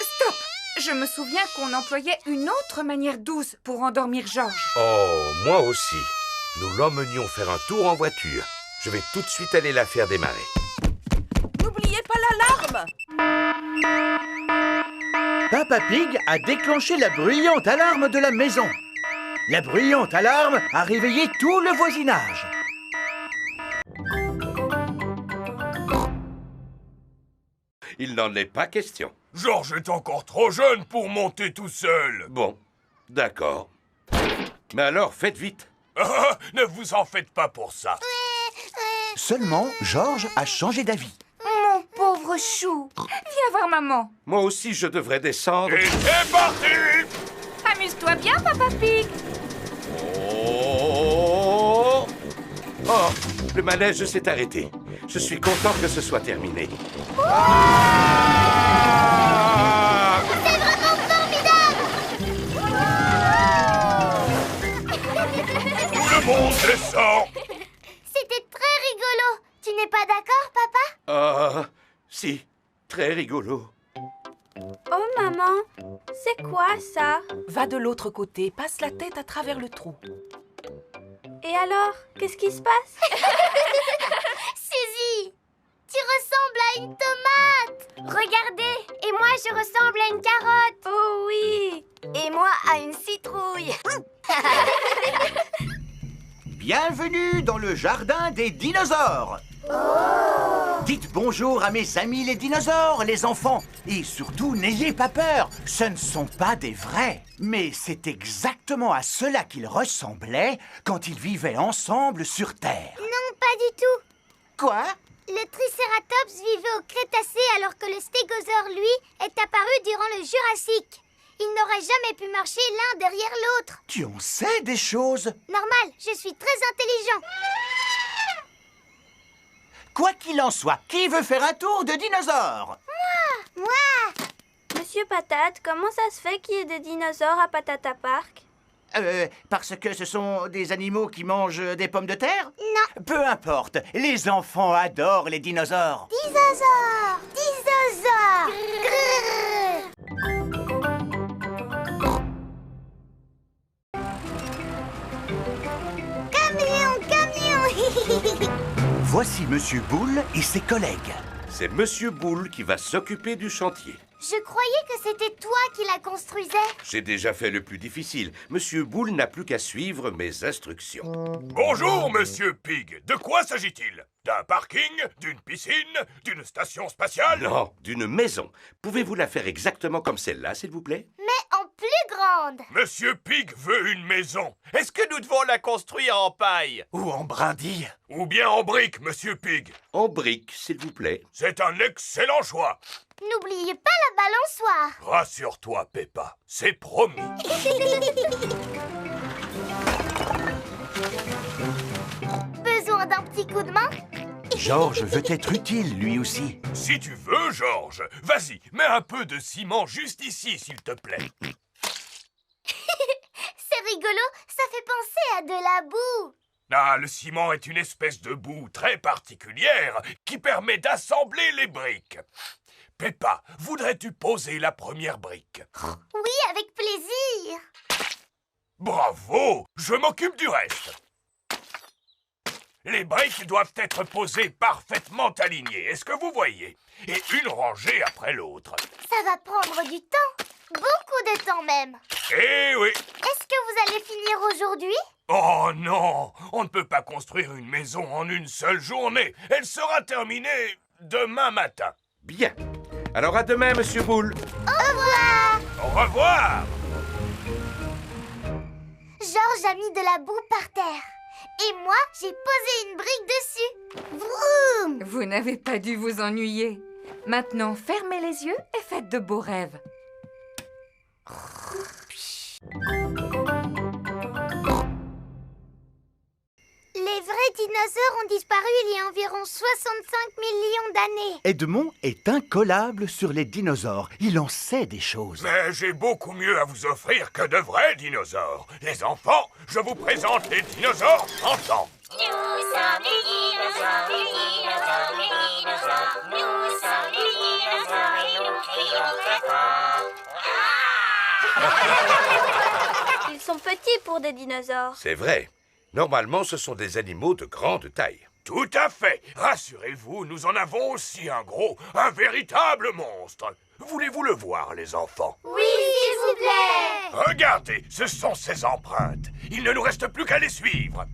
Stop! Je me souviens qu'on employait une autre manière douce pour endormir Georges. oh, moi aussi. Nous l'emmenions faire un tour en voiture. Je vais tout de suite aller la faire démarrer. N'oubliez pas l'alarme. Papa Pig a déclenché la bruyante alarme de la maison. La bruyante alarme a réveillé tout le voisinage. Il n'en est pas question. Georges est encore trop jeune pour monter tout seul. Bon, d'accord. Mais alors, faites vite. Ne vous en faites pas pour ça. Seulement, Georges a changé d'avis. Mon pauvre chou. Viens voir maman. Moi aussi, je devrais descendre. Et c'est parti! Amuse-toi bien, Papa Pig. Oh! Oh, le manège s'est arrêté. Je suis content que ce soit terminé. Ah! C'est vraiment formidable! Tout le monde descend. C'était très rigolo. Tu n'es pas d'accord, papa? Ah, si, très rigolo. Oh maman, c'est quoi ça? Va de l'autre côté, passe la tête à travers le trou. Et alors, qu'est-ce qui se passe? Suzy, tu ressembles à une tomate. Regardez, et moi je ressemble à une carotte. Oh oui. Et moi à une citrouille. Bienvenue dans le jardin des dinosaures. Dites bonjour à mes amis les dinosaures, les enfants. Et surtout, n'ayez pas peur, ce ne sont pas des vrais. Mais c'est exactement à cela qu'ils ressemblaient quand ils vivaient ensemble sur Terre. Non, pas du tout. Quoi? Le Triceratops vivait au Crétacé alors que le Stégosaure, lui, est apparu durant le Jurassique. Ils n'auraient jamais pu marcher l'un derrière l'autre. Tu en sais des choses? Normal, je suis très intelligent. Quoi qu'il en soit, qui veut faire un tour de dinosaures? Moi! Monsieur Patate, comment ça se fait qu'il y ait des dinosaures à Patata Park? Parce que ce sont des animaux qui mangent des pommes de terre? Non. Peu importe, les enfants adorent les dinosaures. Dinosaure! Dinosaure! Grrr. Camion, camion! Voici Monsieur Boule et ses collègues. C'est Monsieur Boule qui va s'occuper du chantier. Je croyais que c'était toi qui la construisais. J'ai déjà fait le plus difficile. Monsieur Boule n'a plus qu'à suivre mes instructions. Bonjour, Monsieur Pig. De quoi s'agit-il? D'un parking? D'une piscine? D'une station spatiale? Non, d'une maison. Pouvez-vous la faire exactement comme celle-là, s'il vous plaît? Mais en plus grande. Monsieur Pig veut une maison. Est-ce que nous devons la construire en paille? Ou en brindille? Ou bien en briques, Monsieur Pig? En briques, s'il vous plaît. C'est un excellent choix. N'oubliez pas la balançoire. Rassure-toi, Peppa. C'est promis. Besoin d'un petit coup de main? Georges veut être utile, lui aussi. Si tu veux, Georges, vas-y, mets un peu de ciment juste ici, s'il te plaît. C'est rigolo, ça fait penser à de la boue. Ah, le ciment est une espèce de boue très particulière qui permet d'assembler les briques. Peppa, voudrais-tu poser la première brique? Oui, avec plaisir. Bravo, je m'occupe du reste. Les briques doivent être posées parfaitement alignées, est-ce que vous voyez? Et une rangée après l'autre. Ça va prendre du temps, beaucoup de temps même. Eh oui. Est-ce que vous allez finir aujourd'hui? Oh non, on ne peut pas construire une maison en une seule journée. Elle sera terminée demain matin. Bien. Alors à demain, Monsieur Boule. Au revoir. Au revoir. Georges a mis de la boue par terre. Et moi, j'ai posé une brique dessus. Vroom! Vous n'avez pas dû vous ennuyer. Maintenant, fermez les yeux et faites de beaux rêves. Les vrais dinosaures ont disparu il y a environ 65 millions d'années. Edmond est incollable sur les dinosaures. Il en sait des choses. Mais j'ai beaucoup mieux à vous offrir que de vrais dinosaures. Les enfants, je vous présente les dinosaures enfants. Nous sommes les dinosaures, les dinosaures, les dinosaures. Nous sommes les dinosaures et nous crions très fort. Ils sont petits pour des dinosaures. C'est vrai. Normalement, ce sont des animaux de grande taille. Tout à fait. Rassurez-vous, nous en avons aussi un gros, un véritable monstre. Voulez-vous le voir, les enfants? Oui, s'il vous plaît. Regardez, ce sont ses empreintes. Il ne nous reste plus qu'à les suivre.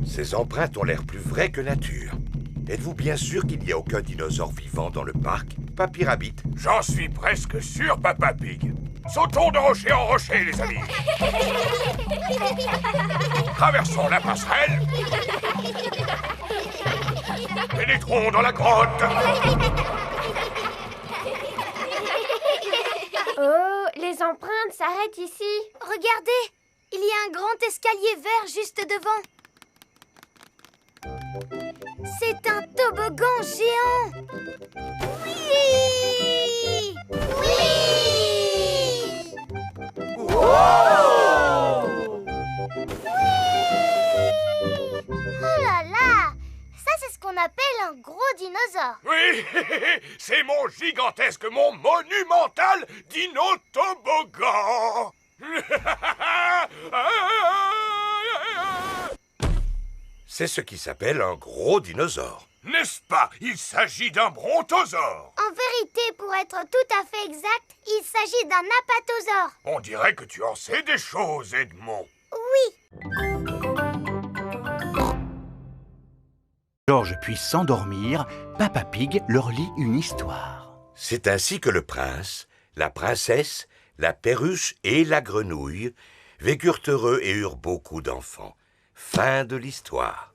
Ces empreintes ont l'air plus vraies que nature. Êtes-vous bien sûr qu'il n'y a aucun dinosaure vivant dans le parc, Papy Rabbit? J'en suis presque sûr, Papa Pig. Sautons de rocher en rocher, les amis. Traversons la passerelle. Pénétrons dans la grotte. Oh, les empreintes s'arrêtent ici. Regardez, il y a un grand escalier vert juste devant. C'est un toboggan géant. Oui! Oui! Wow! Oh là là! Ça, c'est ce qu'on appelle un gros dinosaure. Oui, c'est mon gigantesque, mon monumental dino-toboggan. C'est ce qui s'appelle un gros dinosaure. N'est-ce pas? Il s'agit d'un brontosaure. En vérité, pour être tout à fait exact, il s'agit d'un apatosaure. On dirait que tu en sais des choses, Edmond. Oui. Georges puis s'endormir, Papa Pig leur lit une histoire. C'est ainsi que le prince, la princesse, la perruche et la grenouille vécurent heureux et eurent beaucoup d'enfants. Fin de l'histoire.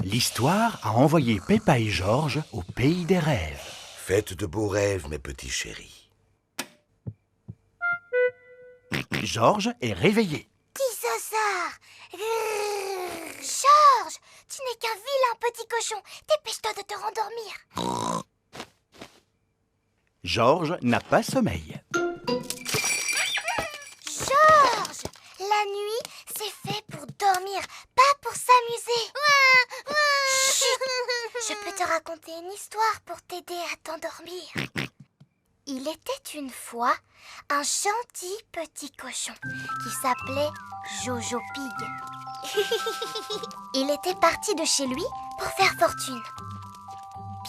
L'histoire a envoyé Peppa et Georges au pays des rêves. Faites de beaux rêves, mes petits chéris. Georges est réveillé. Dinosaure. Georges, tu n'es qu'un vilain petit cochon. Dépêche-toi de te rendormir. Georges n'a pas sommeil. Georges, la nuit, c'est fait pour dormir, pas pour s'amuser. Chut, je peux te raconter une histoire pour t'aider à t'endormir. Il était une fois un gentil petit cochon qui s'appelait Jojo Pig. Il était parti de chez lui pour faire fortune.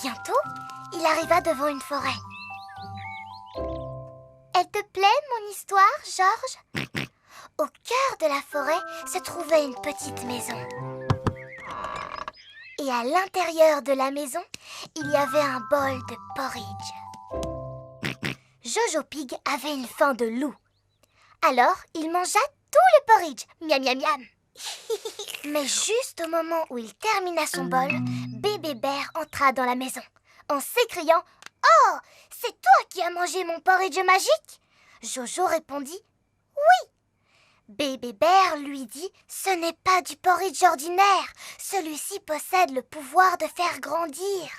Bientôt, il arriva devant une forêt. Elle te plaît, mon histoire, Georges? Au cœur de la forêt se trouvait une petite maison. Et à l'intérieur de la maison, il y avait un bol de porridge. Jojo Pig avait une faim de loup. Alors, il mangea tout le porridge. Miam, miam, miam. Mais juste au moment où il termina son bol, Bébé Bear entra dans la maison en s'écriant « Oh, c'est toi qui as mangé mon porridge magique ?» Jojo répondit « Oui !» Bébé Bear lui dit « Ce n'est pas du porridge ordinaire, celui-ci possède le pouvoir de faire grandir. »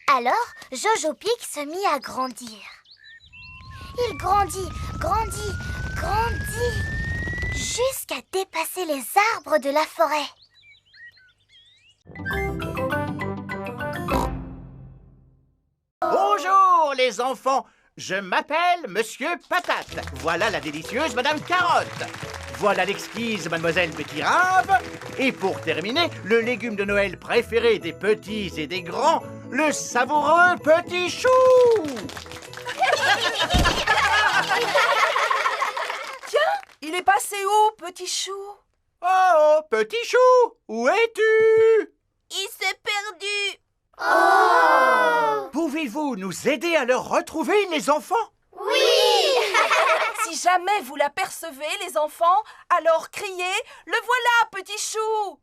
Alors, Jojo Pig se mit à grandir. Il grandit, grandit, grandit, jusqu'à dépasser les arbres de la forêt. Bonjour les enfants, je m'appelle Monsieur Patate. Voilà la délicieuse Madame Carotte. Voilà l'exquise Mademoiselle Pétirave. Et pour terminer, le légume de Noël préféré des petits et des grands, le savoureux Petit Chou. Tiens, il est passé où, Petit Chou? Oh, Petit Chou, où es-tu? Il s'est perdu. Oh! Pouvez-vous nous aider à le retrouver, les enfants? Oui. Si jamais vous l'apercevez, les enfants, alors criez « Le voilà, Petit Chou !»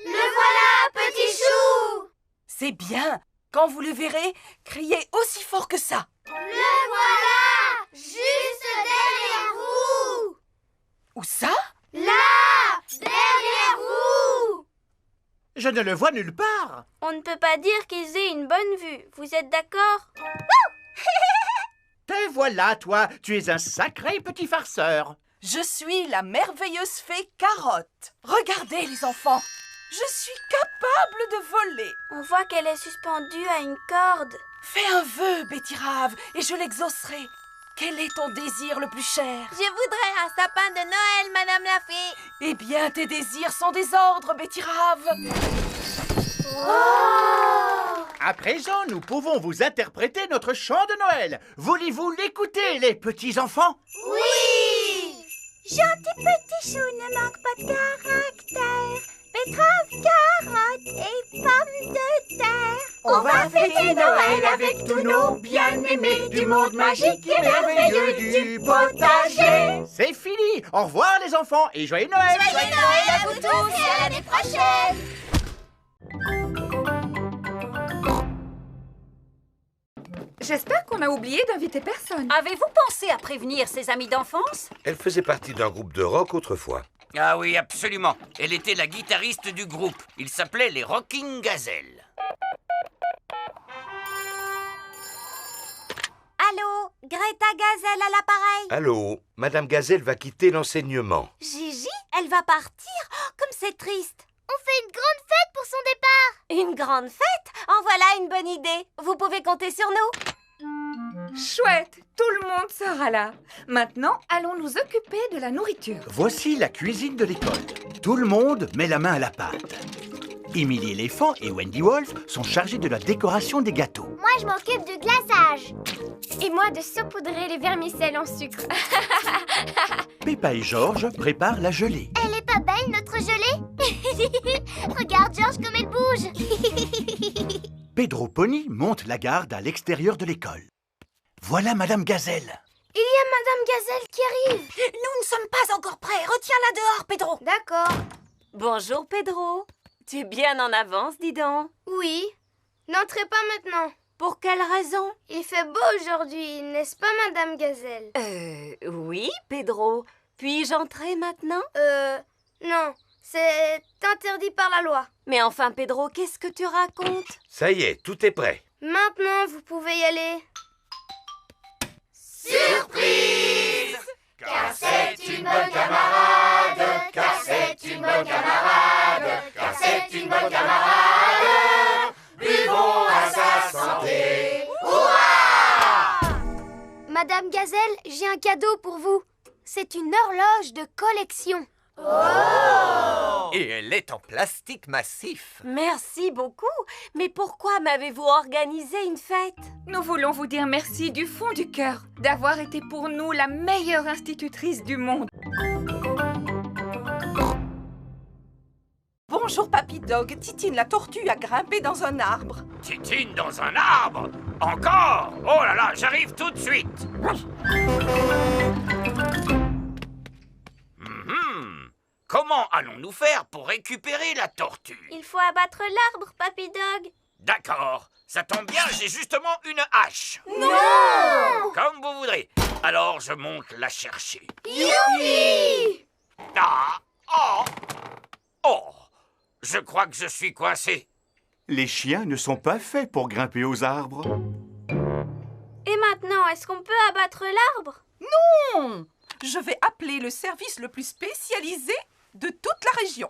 Le voilà, Petit Chou! C'est bien. Quand vous le verrez, criez aussi fort que ça. Le voilà! Juste derrière vous! Où ça? Là! Derrière vous! Je ne le vois nulle part. On ne peut pas dire qu'ils aient une bonne vue. Vous êtes d'accord? Te voilà, toi. Tu es un sacré petit farceur. Je suis la merveilleuse fée Carotte. Regardez, les enfants. Je suis capable de voler. On voit qu'elle est suspendue à une corde. Fais un vœu, Pétirave, et je l'exaucerai. Quel est ton désir le plus cher? Je voudrais un sapin de Noël, Madame la Fée. Eh bien, tes désirs sont des ordres, Pétirave. Oh! À présent, nous pouvons vous interpréter notre chant de Noël. Voulez-vous l'écouter, les petits enfants? Oui! Gentil petit chou ne manque pas de caractère. Betterave, carotte et pommes de terre. On va fêter Noël avec tous nos bien-aimés du monde magique et merveilleux du potager. C'est fini. Au revoir, les enfants, et joyeux Noël! Joyeux Noël à vous tous et à l'année prochaine! J'espère qu'on a oublié d'inviter personne. Avez-vous pensé à prévenir ses amis d'enfance? Elle faisait partie d'un groupe de rock autrefois. Ah oui, absolument. Elle était la guitariste du groupe. Il s'appelait les Rocking Gazelles. Allô, Greta Gazelle à l'appareil. Allô, Madame Gazelle va quitter l'enseignement. Gigi, elle va partir? Oh, comme c'est triste. On fait une grande fête pour son départ. Une grande fête? En voilà une bonne idée. Vous pouvez compter sur nous. Chouette, tout le monde sera là. Maintenant, allons nous occuper de la nourriture. Voici la cuisine de l'école. Tout le monde met la main à la pâte. Emily l'éléphant et Wendy Wolf sont chargés de la décoration des gâteaux. Moi, je m'occupe du glaçage. Et moi de saupoudrer les vermicelles en sucre. Peppa et George préparent la gelée. Elle est pas belle, notre gelée? Regarde, George, comme elle bouge. Pedro Pony monte la garde à l'extérieur de l'école. Voilà Madame Gazelle. Il y a Madame Gazelle qui arrive. Nous ne sommes pas encore prêts. Retiens-la dehors, Pedro. D'accord. Bonjour, Pedro. Tu es bien en avance, dis donc. Oui. N'entrez pas maintenant. Pour quelle raison? Il fait beau aujourd'hui, n'est-ce pas, Madame Gazelle? Oui, Pedro. Puis-je entrer maintenant? Non. C'est interdit par la loi. Mais enfin, Pedro, qu'est-ce que tu racontes? Ça y est, tout est prêt. Maintenant, vous pouvez y aller. Surprise! Car c'est une bonne camarade, car c'est une bonne camarade, car c'est une bonne camarade. Buvons à sa santé. Hurrah! Madame Gazelle, j'ai un cadeau pour vous. C'est une horloge de collection. Oh! Et elle est en plastique massif. Merci beaucoup. Mais pourquoi m'avez-vous organisé une fête? Nous voulons vous dire merci du fond du cœur d'avoir été pour nous la meilleure institutrice du monde. Bonjour, Papy Dog. Titine la tortue a grimpé dans un arbre. Titine dans un arbre? Encore? Oh là là, j'arrive tout de suite. Comment allons-nous faire pour récupérer la tortue? Il faut abattre l'arbre, Papy Dog. D'accord, ça tombe bien, j'ai justement une hache. Non! Comme vous voudrez. Alors je monte la chercher. Youpi! Ah! Oh! Oh! Je crois que je suis coincé. Les chiens ne sont pas faits pour grimper aux arbres. Et maintenant, est-ce qu'on peut abattre l'arbre? Non! Je vais appeler le service le plus spécialisé de toute la région.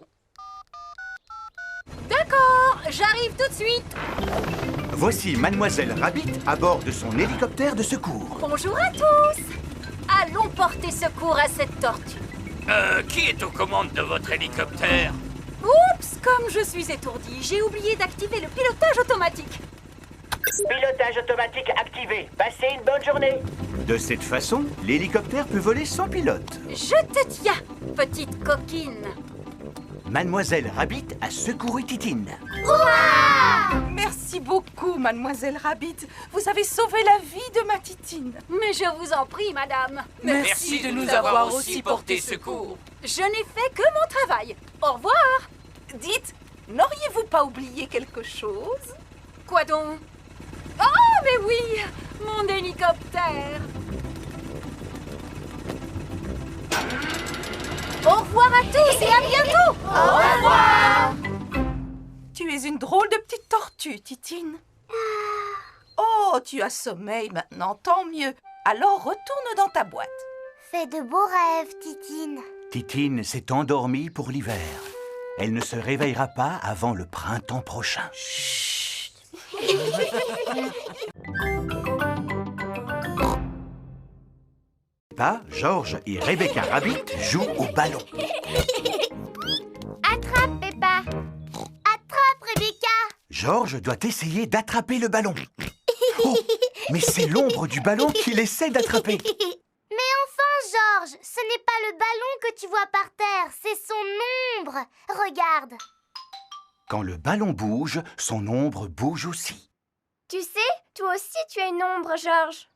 D'accord, j'arrive tout de suite. Voici Mademoiselle Rabbit à bord de son hélicoptère de secours. Bonjour à tous. Allons porter secours à cette tortue. Qui est aux commandes de votre hélicoptère? Oups, comme je suis étourdie, j'ai oublié d'activer le pilotage automatique. Pilotage automatique activé. Passez une bonne journée. De cette façon, l'hélicoptère peut voler sans pilote. Je te tiens, petite coquine. Mademoiselle Rabbit a secouru Titine. Merci beaucoup, Mademoiselle Rabbit. Vous avez sauvé la vie de ma Titine. Mais je vous en prie, madame. Merci de nous avoir aussi porté secours. Je n'ai fait que mon travail. Au revoir. Dites, n'auriez-vous pas oublié quelque chose? Quoi donc? Oh, mais oui, mon hélicoptère. Au revoir à tous et à bientôt. Au revoir. Tu es une drôle de petite tortue, Titine. Oh, tu as sommeil maintenant, tant mieux. Alors retourne dans ta boîte. Fais de beaux rêves, Titine. Titine s'est endormie pour l'hiver. Elle ne se réveillera pas avant le printemps prochain. Chut. Peppa, George et Rebecca Rabbit jouent au ballon. Attrape, Peppa. Attrape, Rebecca. George doit essayer d'attraper le ballon. Oh, mais c'est l'ombre du ballon qu'il essaie d'attraper. Mais enfin, George, ce n'est pas le ballon que tu vois par terre, c'est son ombre. Regarde. Quand le ballon bouge, son ombre bouge aussi. Tu sais, toi aussi tu as une ombre, George.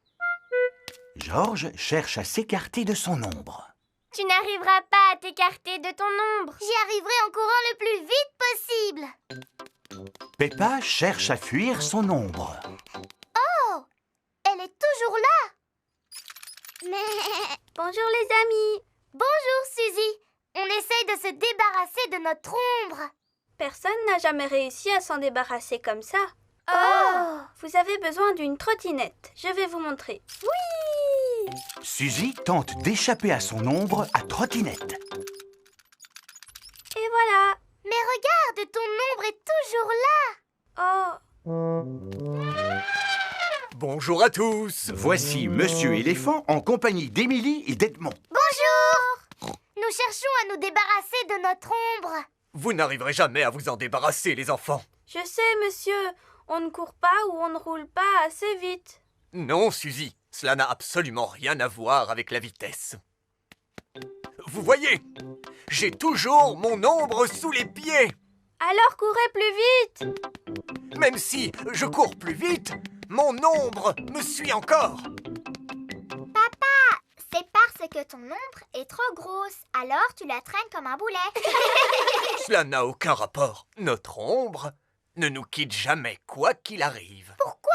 George cherche à s'écarter de son ombre. Tu n'arriveras pas à t'écarter de ton ombre. J'y arriverai en courant le plus vite possible. Peppa cherche à fuir son ombre. Oh, elle est toujours là. Mais... Bonjour les amis. Bonjour Suzy. On essaye de se débarrasser de notre ombre. Personne n'a jamais réussi à s'en débarrasser comme ça. Oh! Vous avez besoin d'une trottinette. Je vais vous montrer. Oui! Suzy tente d'échapper à son ombre à trottinette. Et voilà. Mais regarde, ton ombre est toujours là. Oh! Bonjour à tous. Voici Monsieur Éléphant en compagnie d'Émilie et d'Edmond. Bonjour! Nous cherchons à nous débarrasser de notre ombre. Vous n'arriverez jamais à vous en débarrasser, les enfants. Je sais, monsieur. On ne court pas ou on ne roule pas assez vite. Non, Suzy, cela n'a absolument rien à voir avec la vitesse. Vous voyez, j'ai toujours mon ombre sous les pieds. Alors courez plus vite. Même si je cours plus vite, mon ombre me suit encore. Papa, c'est parce que ton ombre est trop grosse. Alors tu la traînes comme un boulet. Cela n'a aucun rapport. Notre ombre ne nous quitte jamais, quoi qu'il arrive. Pourquoi?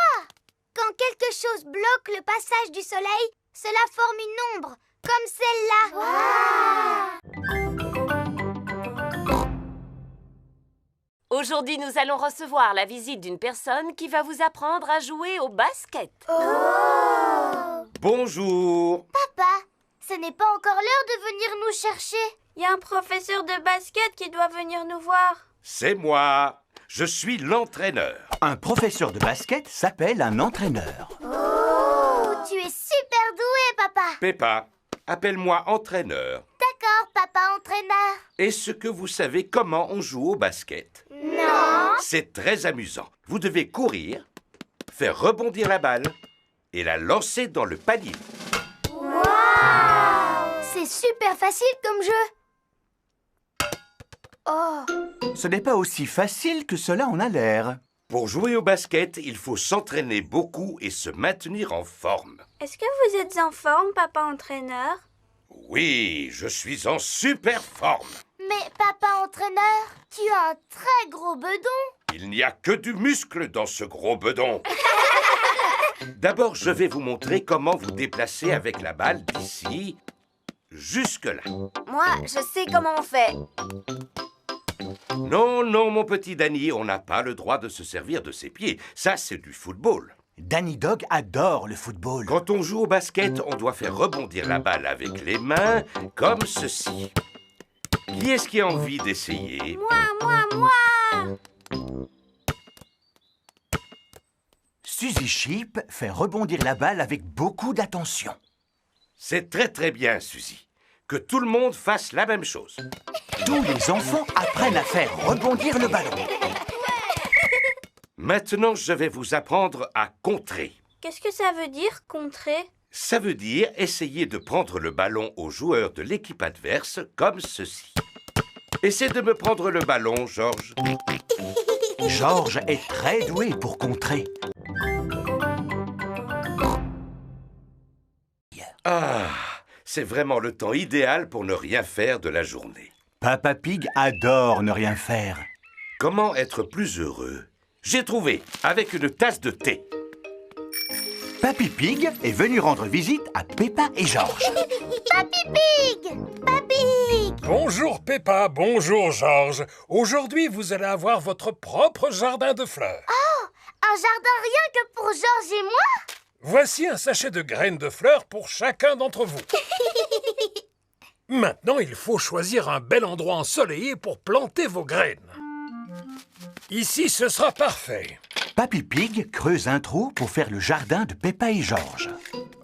Quand quelque chose bloque le passage du soleil, cela forme une ombre, comme celle-là. Aujourd'hui, nous allons recevoir la visite d'une personne qui va vous apprendre à jouer au basket. Bonjour. Papa, ce n'est pas encore l'heure de venir nous chercher. Il y a un professeur de basket qui doit venir nous voir. C'est moi. Je suis l'entraîneur. Un professeur de basket s'appelle un entraîneur. Oh, tu es super doué, papa. Peppa, appelle-moi entraîneur. D'accord, papa entraîneur. Est-ce que vous savez comment on joue au basket? Non. C'est très amusant. Vous devez courir, faire rebondir la balle et la lancer dans le panier. Wow! C'est super facile comme jeu. Oh. Ce n'est pas aussi facile que cela en a l'air. Pour jouer au basket, il faut s'entraîner beaucoup et se maintenir en forme. Est-ce que vous êtes en forme, papa entraîneur? Oui, je suis en super forme. Mais papa entraîneur, tu as un très gros bedon. Il n'y a que du muscle dans ce gros bedon. D'abord, je vais vous montrer comment vous déplacer avec la balle d'ici jusque-là. Moi, je sais comment on fait. Non, non, mon petit Danny, on n'a pas le droit de se servir de ses pieds. Ça, c'est du football. Danny Dog adore le football. Quand on joue au basket, on doit faire rebondir la balle avec les mains, comme ceci. Qui est-ce qui a envie d'essayer? Moi. Suzy Sheep fait rebondir la balle avec beaucoup d'attention. C'est très bien, Suzy. Que tout le monde fasse la même chose. Tous les enfants apprennent à faire rebondir le ballon. Maintenant, je vais vous apprendre à contrer. Qu'est-ce que ça veut dire, contrer? Ça veut dire essayer de prendre le ballon aux joueurs de l'équipe adverse, comme ceci. Essaie de me prendre le ballon, Georges. Georges est très doué pour contrer. Ah, c'est vraiment le temps idéal pour ne rien faire de la journée. Papa Pig adore ne rien faire. Comment être plus heureux? J'ai trouvé, avec une tasse de thé. Papy Pig est venu rendre visite à Peppa et Georges. Papy Pig! Papy! Bonjour Peppa, bonjour Georges. Aujourd'hui, vous allez avoir votre propre jardin de fleurs. Oh! Un jardin rien que pour Georges et moi? Voici un sachet de graines de fleurs pour chacun d'entre vous. Maintenant, il faut choisir un bel endroit ensoleillé pour planter vos graines. Ici, ce sera parfait. Papy Pig creuse un trou pour faire le jardin de Peppa et Georges.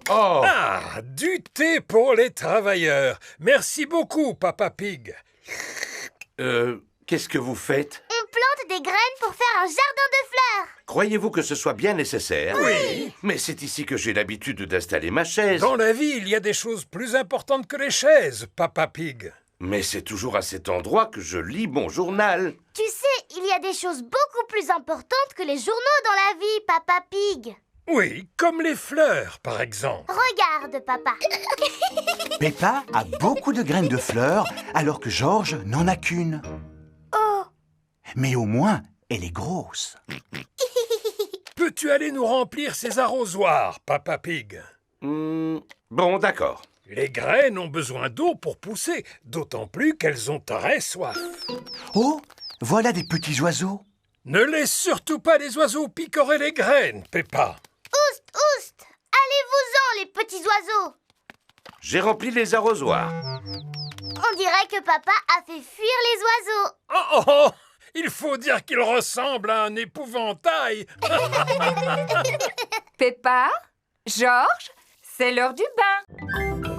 Oh! Ah, du thé pour les travailleurs. Merci beaucoup, Papa Pig. Qu'est-ce que vous faites? On plante des graines pour faire un jardin de fleurs. Croyez-vous que ce soit bien nécessaire? Oui. Mais c'est ici que j'ai l'habitude d'installer ma chaise. Dans la vie, il y a des choses plus importantes que les chaises, Papa Pig. Mais c'est toujours à cet endroit que je lis mon journal. Tu sais, il y a des choses beaucoup plus importantes que les journaux dans la vie, Papa Pig. Oui, comme les fleurs, par exemple. Regarde, Papa. Peppa a beaucoup de graines de fleurs, alors que Georges n'en a qu'une. Oh! Mais au moins, elle est grosse. Peux-tu aller nous remplir ces arrosoirs, Papa Pig? Bon, d'accord. Les graines ont besoin d'eau pour pousser, d'autant plus qu'elles ont très soif. Oh, voilà des petits oiseaux. Ne laisse surtout pas les oiseaux picorer les graines, Peppa. Oust, oust! Allez-vous-en, les petits oiseaux! J'ai rempli les arrosoirs. On dirait que Papa a fait fuir les oiseaux. Oh! Il faut dire qu'il ressemble à un épouvantail. Peppa, Georges, c'est l'heure du bain.